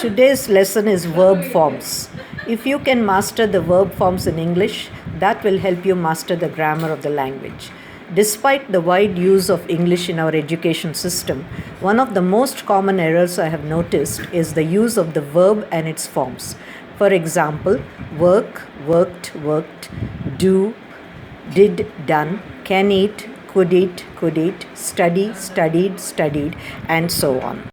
Today's lesson is verb forms. If you can master the verb forms in English, that will help you master the grammar of the language. Despite the wide use of English in our education system, one of the most common errors I have noticed is the use of the verb and its forms. For example, work, worked, worked, do, did, done, can eat, could eat, could eat, study, studied, studied, and so on.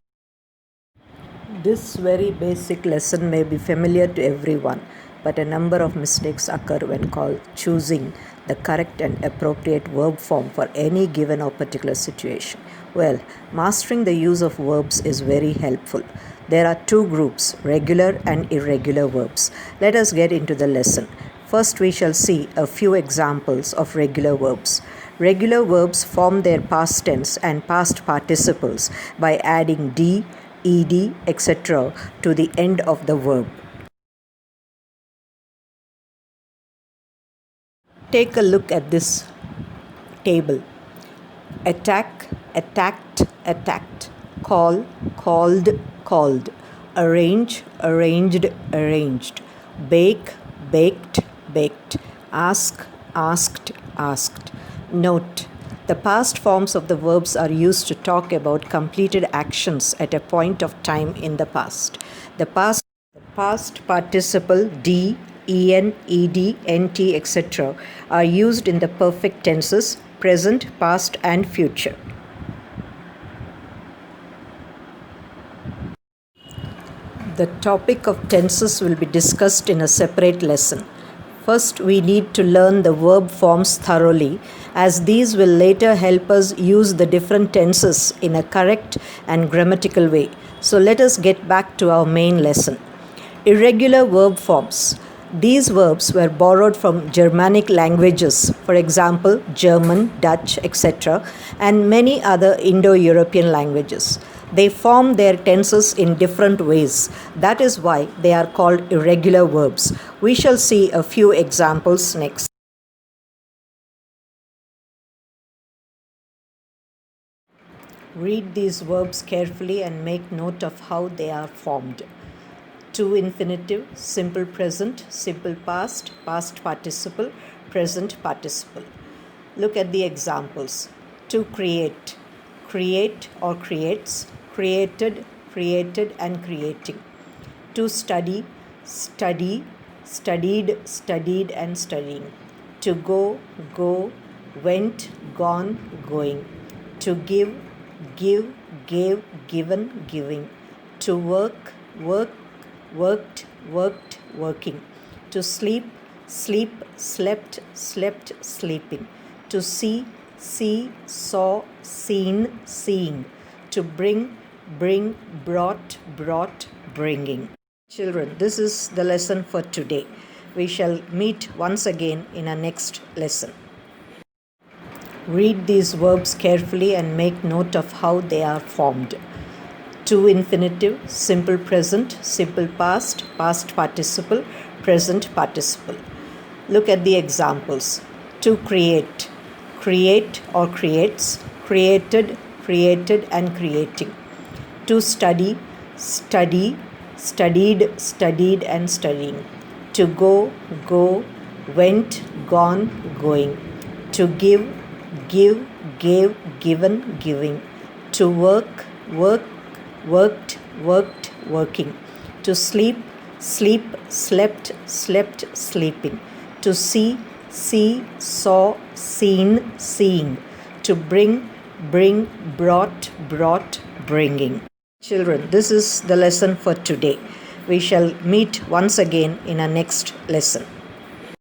This very basic lesson may be familiar to everyone, but a number of mistakes occur when choosing the correct and appropriate verb form for any given or particular situation. Well, mastering the use of verbs is very helpful. There are two groups, regular and irregular verbs. Let us get into the lesson. First, we shall see a few examples of regular verbs. Regular verbs form their past tense and past participles by adding d, ed, etc. to the end of the verb. Take a look at this table. Attack, attacked, attacked. Call, called, called. Arrange, arranged, arranged. Bake, baked, baked. Ask, asked, asked. Note: the past forms of the verbs are used to talk about completed actions at a point of time in the past. The past participle d, en, ed, nt, etc. are used in the perfect tenses, present, past, and future. The topic of tenses will be discussed in a separate lesson. First, we need to learn the verb forms thoroughly, as these will later help us use the different tenses in a correct and grammatical way. So let us get back to our main lesson. Irregular verb forms. These verbs were borrowed from Germanic languages, for example, German, Dutch, etc., and many other Indo-European languages. They form their tenses in different ways. That is why they are called irregular verbs. We shall see a few examples next. Read these verbs carefully and make note of how they are formed. To infinitive, simple present, simple past, past participle, present participle. Look at the examples. To create, create or creates, created, created and creating. To study, study, studied, studied and studying. To go, go, went, gone, going. To give, give, gave, given, giving. To work, work, worked, worked, working. To sleep, sleep, slept, slept, sleeping. To see, see, saw, seen, seeing. To bring, bring, brought, brought, bringing. Children, this is the lesson for today. We shall meet once again in our next lesson. Read these verbs carefully and make note of how they are formed. To infinitive, simple present, simple past, past participle, present participle. Look at the examples. To create, create or creates, created, created and creating. To study, study, studied, studied and studying. To go, go, went, gone, going. To give, give, gave, given, giving. To work, work, worked, worked, working. To sleep, sleep, slept, slept, sleeping. To see, see, saw, seen, seeing. To bring, bring, brought, brought, bringing. Children, this is the lesson for today. We shall meet once again in our next lesson.